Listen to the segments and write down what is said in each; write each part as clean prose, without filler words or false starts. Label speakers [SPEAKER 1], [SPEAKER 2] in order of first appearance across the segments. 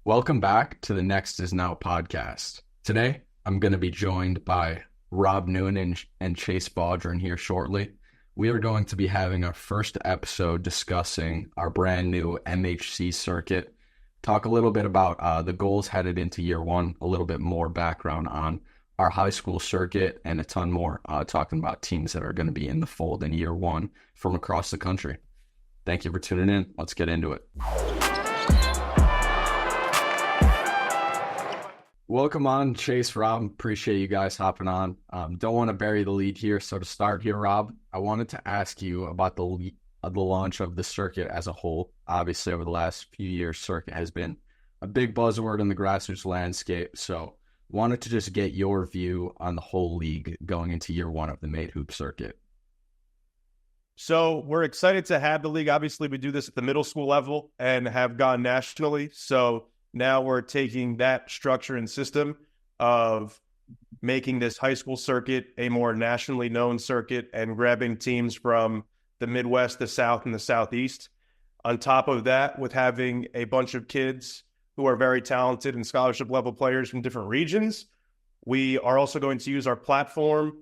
[SPEAKER 1] Welcome back to the Next Is Now podcast. Today, I'm going to be joined by Rob Noonan and Chase Baudron here shortly. We are going to be having our first episode discussing our brand new MHC circuit, talk a little bit about the goals headed into year one, a little bit more background on our high school circuit, and a ton more, talking about teams that are going to be in the fold in year one from across the country. Thank you for tuning in. Let's get into it. Welcome on, Chase, Rob. Appreciate you guys hopping on. Don't want to bury the lead here. So to start here, Rob, I wanted to ask you about the launch of the circuit as a whole. Obviously, over the last few years, circuit has been a big buzzword in the grassroots landscape. So wanted to just get your view on the whole league going into year one of the Made Hoop circuit.
[SPEAKER 2] So we're excited to have the league. Obviously, we do this at the middle school level and have gone nationally. So now we're taking that structure and system of making this high school circuit a more nationally known circuit and grabbing teams from the Midwest, the South, and the Southeast. On top of that, with having a bunch of kids who are very talented and scholarship level players from different regions, we are also going to use our platform,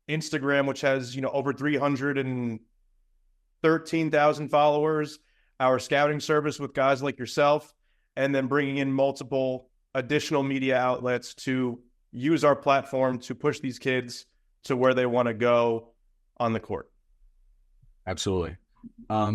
[SPEAKER 2] Instagram, which has, over 313,000 followers, our scouting service with guys like yourself, and then bringing in multiple additional media outlets to use our platform to push these kids to where they want to go on the court.
[SPEAKER 1] Absolutely.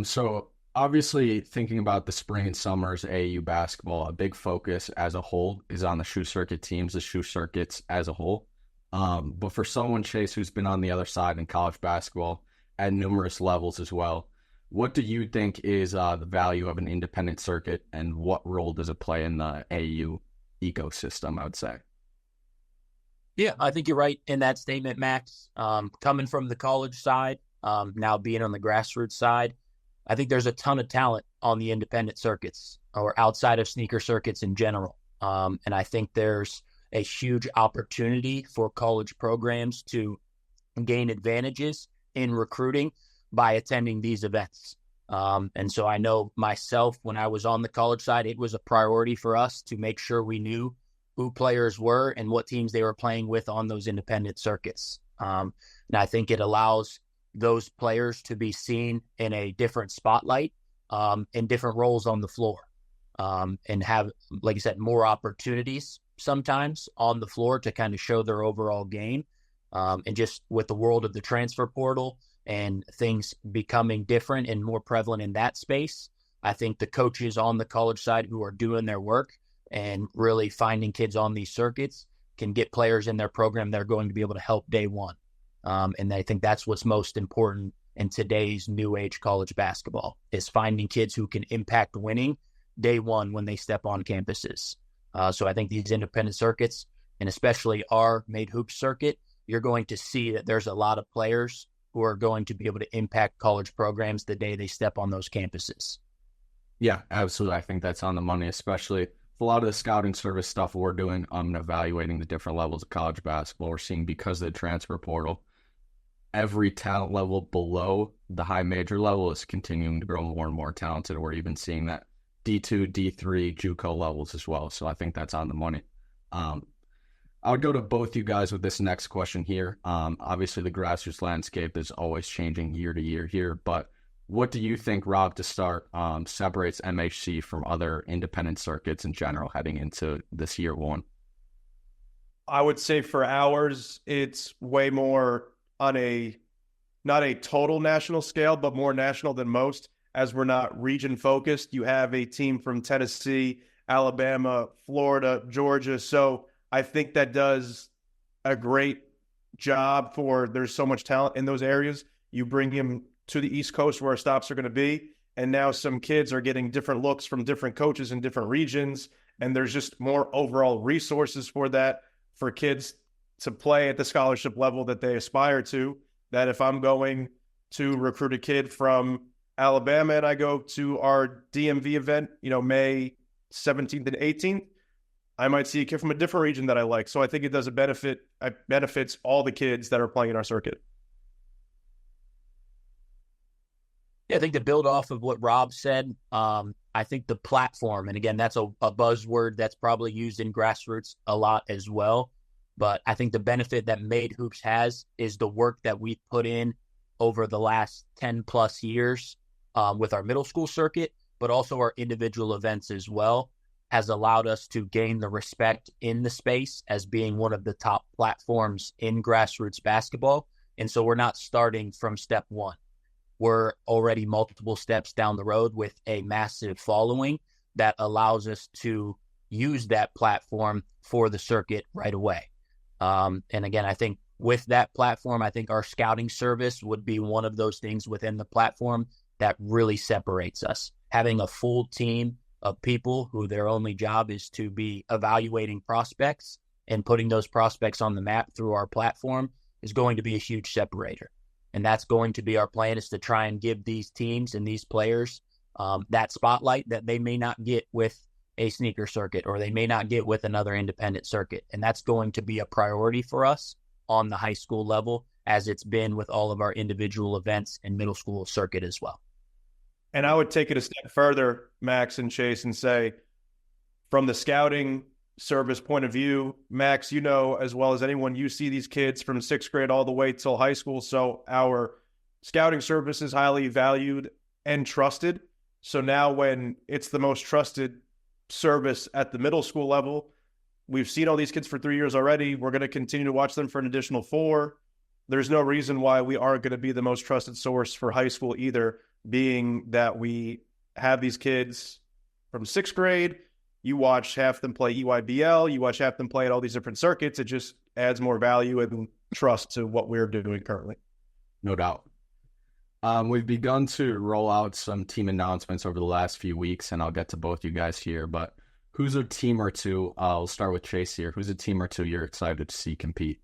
[SPEAKER 1] So obviously thinking about the spring and summer's AAU basketball, a big focus as a whole is on the shoe circuit teams, the shoe circuits as a whole. But for someone, Chase, who's been on the other side in college basketball at numerous levels as well, what do you think is the value of an independent circuit, and what role does it play in the AAU ecosystem, I would say?
[SPEAKER 3] Yeah, I think you're right in that statement, Max. Coming from the college side, now being on the grassroots side, I think there's a ton of talent on the independent circuits or outside of sneaker circuits in general. And I think there's a huge opportunity for college programs to gain advantages in recruiting by attending these events. And so I know myself, when I was on the college side, it was a priority for us to make sure we knew who players were and what teams they were playing with on those independent circuits. And I think it allows those players to be seen in a different spotlight, in different roles on the floor, and have, like you said, more opportunities sometimes on the floor to kind of show their overall game. And just with the world of the transfer portal and things becoming different and more prevalent in that space, I think the coaches on the college side who are doing their work and really finding kids on these circuits can get players in their program that are going to be able to help day one. And I think that's what's most important in today's new age college basketball, is finding kids who can impact winning day one when they step on campuses. So I think these independent circuits, and especially our Made Hoop circuit, you're going to see that there's a lot of players who are going to be able to impact college programs the day they step on those campuses.
[SPEAKER 1] Yeah, absolutely. I think that's on the money, especially a lot of the scouting service stuff we're doing on evaluating the different levels of college basketball. We're seeing, because of the transfer portal, every talent level below the high major level is continuing to grow more and more talented. We're even seeing that D2, D3, JUCO levels as well. So I think that's on the money. I would go to both you guys with this next question here. Obviously, the grassroots landscape is always changing year to year here, but what do you think, Rob, to start, separates MHC from other independent circuits in general heading into this year one?
[SPEAKER 2] I would say for ours, it's way more on not a total national scale, but more national than most, as we're not region focused. You have a team from Tennessee, Alabama, Florida, Georgia. So I think that does a great job there's so much talent in those areas. You bring him to the East Coast where our stops are going to be, and now some kids are getting different looks from different coaches in different regions, and there's just more overall resources for kids to play at the scholarship level that they aspire to. That if I'm going to recruit a kid from Alabama and I go to our DMV event, May 17th and 18th, I might see a kid from a different region that I like. So I think it does benefits all the kids that are playing in our circuit.
[SPEAKER 3] Yeah, I think to build off of what Rob said, I I think the platform, and again, that's a buzzword that's probably used in grassroots a lot as well. But I think the benefit that Made Hoops has is the work that we've put in over the last 10 plus years with our middle school circuit, but also our individual events as well, has allowed us to gain the respect in the space as being one of the top platforms in grassroots basketball. And so we're not starting from step one. We're already multiple steps down the road with a massive following that allows us to use that platform for the circuit right away. And again, I think with that platform, I think our scouting service would be one of those things within the platform that really separates us. Having a full team of people who their only job is to be evaluating prospects and putting those prospects on the map through our platform is going to be a huge separator. And that's going to be our plan, is to try and give these teams and these players that spotlight that they may not get with a sneaker circuit, or they may not get with another independent circuit. And that's going to be a priority for us on the high school level, as it's been with all of our individual events and middle school circuit as well.
[SPEAKER 2] And I would take it a step further, Max and Chase, and say, from the scouting service point of view, Max, you know as well as anyone, you see these kids from sixth grade all the way till high school. So our scouting service is highly valued and trusted. So now when it's the most trusted service at the middle school level, we've seen all these kids for 3 years already. We're going to continue to watch them for an additional 4. There's no reason why we aren't going to be the most trusted source for high school either, being that we have these kids from sixth grade. You watch half them play EYBL, you watch half them play at all these different circuits. It just adds more value and trust to what we're doing currently.
[SPEAKER 1] No doubt. We've begun to roll out some team announcements over the last few weeks, and I'll get to both you guys here, but who's a team or two? I'll start with Chase here. Who's a team or two you're excited to see compete?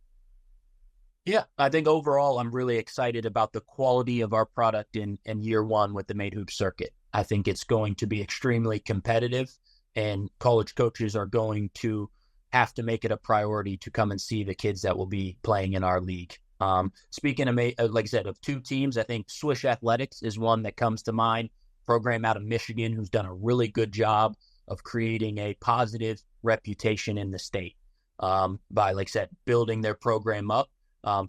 [SPEAKER 3] Yeah, I think overall I'm really excited about the quality of our product in year one with the Made Hoops circuit. I think it's going to be extremely competitive, and college coaches are going to have to make it a priority to come and see the kids that will be playing in our league. Speaking of, like I said, of two teams, I think Swish Athletics is one that comes to mind. Program out of Michigan who's done a really good job of creating a positive reputation in the state by, like I said, building their program up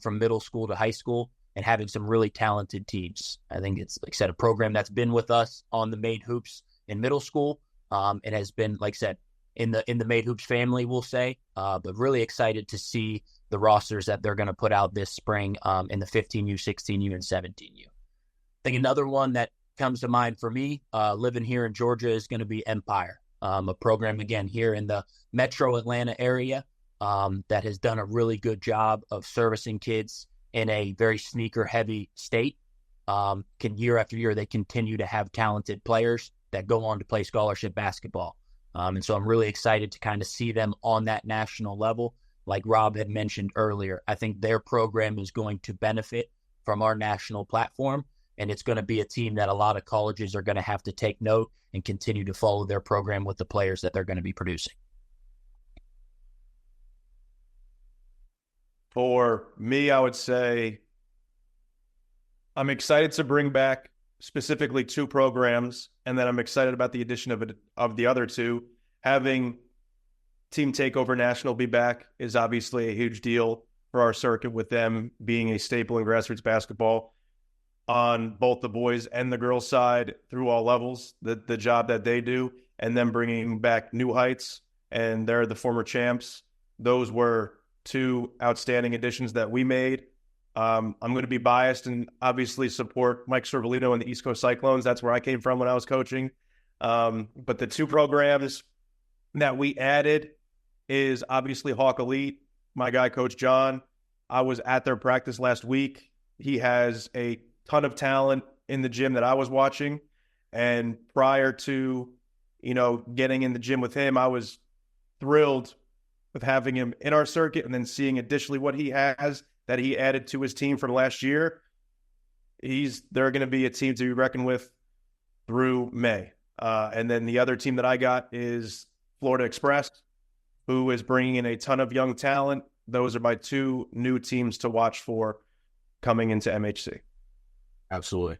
[SPEAKER 3] from middle school to high school and having some really talented teams. I think it's, like I said, a program that's been with us on the Made Hoops in middle school. It has been, like I said, in the Made Hoops family, we'll say, but really excited to see the rosters that they're going to put out this spring in the 15U, 16U, and 17U. I think another one that comes to mind for me, living here in Georgia, is going to be Empire, a program, again, here in the metro Atlanta area that has done a really good job of servicing kids in a very sneaker-heavy state. Year after year, they continue to have talented players that go on to play scholarship basketball. And so I'm really excited to kind of see them on that national level. Like Rob had mentioned earlier, I think their program is going to benefit from our national platform, and it's going to be a team that a lot of colleges are going to have to take note and continue to follow their program with the players that they're going to be producing.
[SPEAKER 2] For me, I would say I'm excited to bring back specifically 2 programs, and then I'm excited about the addition of the other 2. Having Team Takeover National be back is obviously a huge deal for our circuit, with them being a staple in grassroots basketball on both the boys and the girls side through all levels, the job that they do, and then bringing back New Heights, and they're the former champs. Those were 2 outstanding additions that we made. I'm going to be biased and obviously support Mike Cervellino and the East Coast Cyclones. That's where I came from when I was coaching. But the 2 programs that we added is obviously Hawk Elite. My guy, Coach John, I was at their practice last week. He has a ton of talent in the gym that I was watching. And prior to, getting in the gym with him, I was thrilled with having him in our circuit, and then seeing additionally what he has that he added to his team from last year. They're going to be a team to be reckoned with through May. And then the other team that I got is Florida Express, who is bringing in a ton of young talent. Those are my 2 new teams to watch for coming into MHC.
[SPEAKER 1] Absolutely.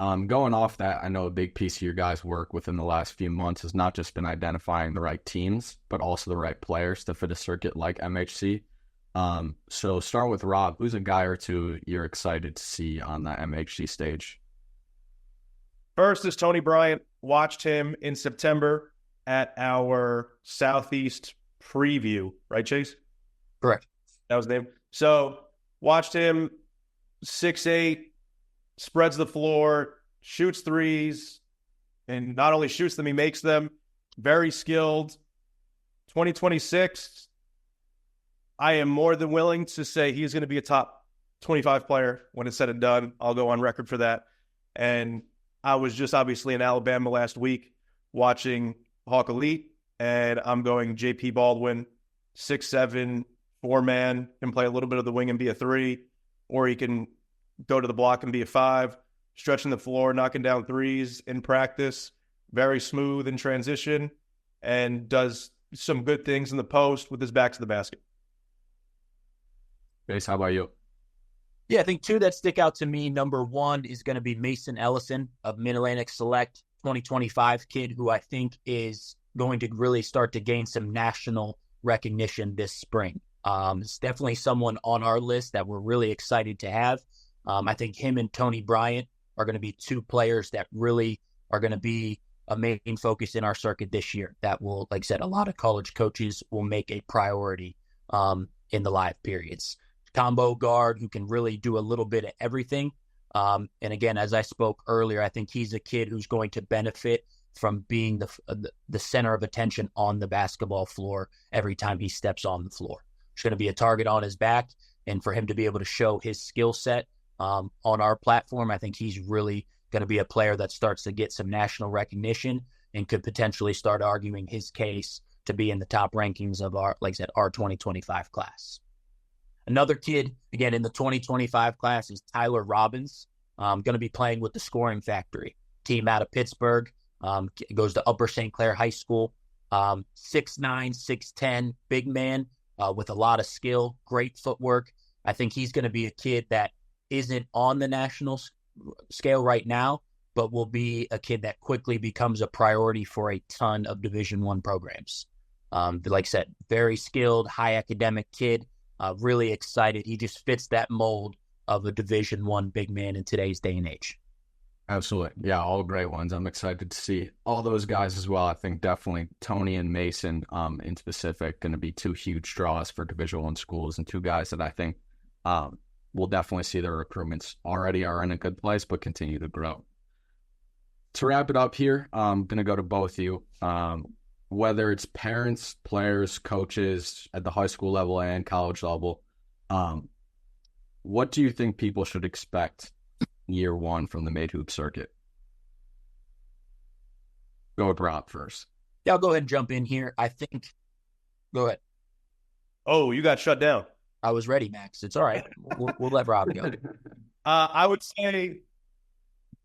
[SPEAKER 1] Going off that, I know a big piece of your guys' work within the last few months has not just been identifying the right teams, but also the right players to fit a circuit like MHC. So start with Rob. Who's a guy or two you're excited to see on that MHC stage?
[SPEAKER 2] First is Tony Bryant. Watched him in September at our Southeast preview, right, Chase?
[SPEAKER 3] Correct.
[SPEAKER 2] That was the name. So watched him, 6'8", spreads the floor, shoots threes, and not only shoots them, he makes them. Very skilled. 2026, I am more than willing to say he's going to be a top 25 player when it's said and done. I'll go on record for that. And I was just obviously in Alabama last week watching Hawk Elite, and I'm going JP Baldwin, 6'7", 4-man, can play a little bit of the wing and be a 3, or he can go to the block and be a 5, stretching the floor, knocking down threes in practice, very smooth in transition, and does some good things in the post with his back to the basket.
[SPEAKER 1] Base, how about you?
[SPEAKER 3] Yeah, I think two that stick out to me. Number one is going to be Mason Ellison of Mid-Atlantic Select, 2025 kid who I think is going to really start to gain some national recognition this spring. It's definitely someone on our list that we're really excited to have. I think him and Tony Bryant are going to be two players that really are going to be a main focus in our circuit this year. That will, like I said, a lot of college coaches will make a priority in the live periods. Combo guard who can really do a little bit of everything. And again, as I spoke earlier, I think he's a kid who's going to benefit from being the center of attention on the basketball floor every time he steps on the floor. There's going to be a target on his back, and for him to be able to show his skill set on our platform, I think he's really going to be a player that starts to get some national recognition and could potentially start arguing his case to be in the top rankings of our, like I said, our 2025 class. Another kid, again, in the 2025 class is Tyler Robbins. Going to be playing with the Scoring Factory team out of Pittsburgh. Goes to Upper St. Clair High School. 6'9", 6'10", big man with a lot of skill, great footwork. I think he's going to be a kid that isn't on the national scale right now, but will be a kid that quickly becomes a priority for a ton of Division I programs. Like I said, very skilled, high academic kid. Really excited. He just fits that mold of a Division I big man in today's day and age.
[SPEAKER 1] Absolutely. Yeah, all great ones. I'm excited to see all those guys as well. I think definitely Tony and Mason in specific going to be two huge draws for Division I schools, and two guys that I think we'll definitely see their recruitments already are in a good place, but continue to grow. To wrap it up here, I'm going to go to both of you. Whether it's parents, players, coaches at the high school level and college level, what do you think people should expect year one from the Made Hoop circuit? Go with Rob first.
[SPEAKER 3] Yeah, I'll go ahead and jump in here. I think, go ahead.
[SPEAKER 2] Oh, you got shut down.
[SPEAKER 3] I was ready, Max. It's all right. We'll let Rob go.
[SPEAKER 2] I would say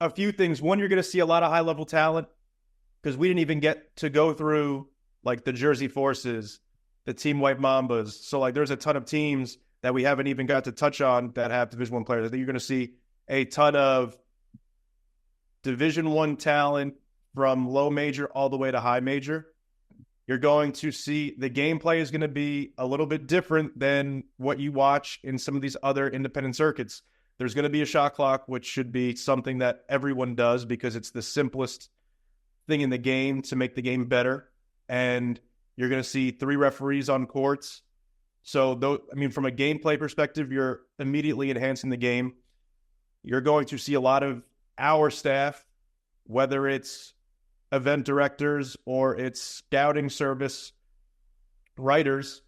[SPEAKER 2] a few things. One, you're going to see a lot of high-level talent because we didn't even get to go through like the Jersey Forces, the Team White Mambas. So like there's a ton of teams that we haven't even got to touch on that have Division I players. I think you're going to see a ton of Division I talent from low major all the way to high major. You're going to see the gameplay is going to be a little bit different than what you watch in some of these other independent circuits. There's going to be a shot clock, which should be something that everyone does because it's the simplest thing in the game to make the game better. And you're going to see 3 referees on courts. So, from a gameplay perspective, you're immediately enhancing the game. You're going to see a lot of our staff, whether it's event directors or it's scouting service writers,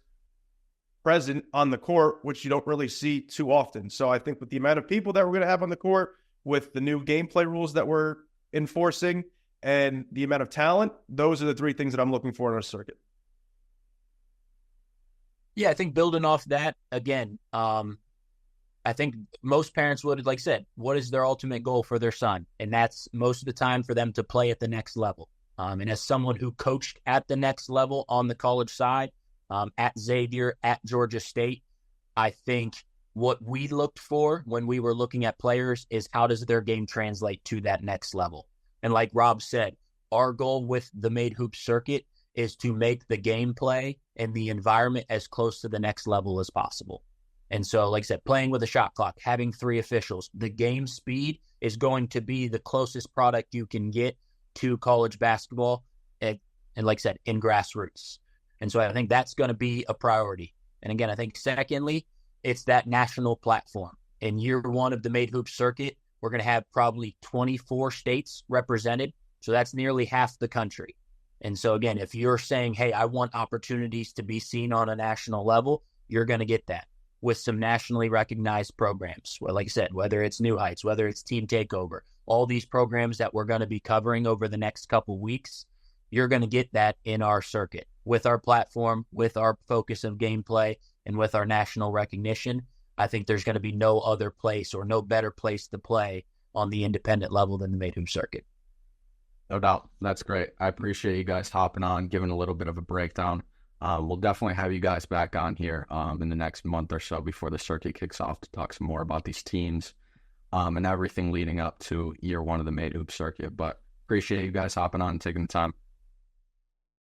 [SPEAKER 2] present on the court, which you don't really see too often. So I think with the amount of people that we're going to have on the court, with the new gameplay rules that we're enforcing, and the amount of talent, those are the 3 things that I'm looking for in our circuit.
[SPEAKER 3] Yeah, I think building off that, again, I think most parents would, like I said, what is their ultimate goal for their son? And that's most of the time for them to play at the next level. And as someone who coached at the next level on the college side, at Xavier, at Georgia State, I think what we looked for when we were looking at players is how does their game translate to that next level? And like Rob said, our goal with the Made Hoops circuit is to make the gameplay and the environment as close to the next level as possible. And so, like I said, playing with a shot clock, having 3 officials, the game speed is going to be the closest product you can get to college basketball. And like I said, in grassroots. And so I think that's going to be a priority. And again, I think secondly, it's that national platform. In year 1 of the Made Hoops circuit, we're going to have probably 24 states represented. So that's nearly half the country. And so again, if you're saying, hey, I want opportunities to be seen on a national level, you're going to get that with some nationally recognized programs. Well, like I said, whether it's New Heights, whether it's Team Takeover, all these programs that we're going to be covering over the next couple weeks, you're going to get that in our circuit with our platform, with our focus of gameplay, and with our national recognition. I think there's going to be no other place or no better place to play on the independent level than the Made Hoops circuit.
[SPEAKER 1] No doubt. That's great. I appreciate you guys hopping on, giving a little bit of a breakdown. We'll definitely have you guys back on here in the next month or so before the circuit kicks off to talk some more about these teams and everything leading up to year 1 of the Made Hoops circuit. But appreciate you guys hopping on and taking the time.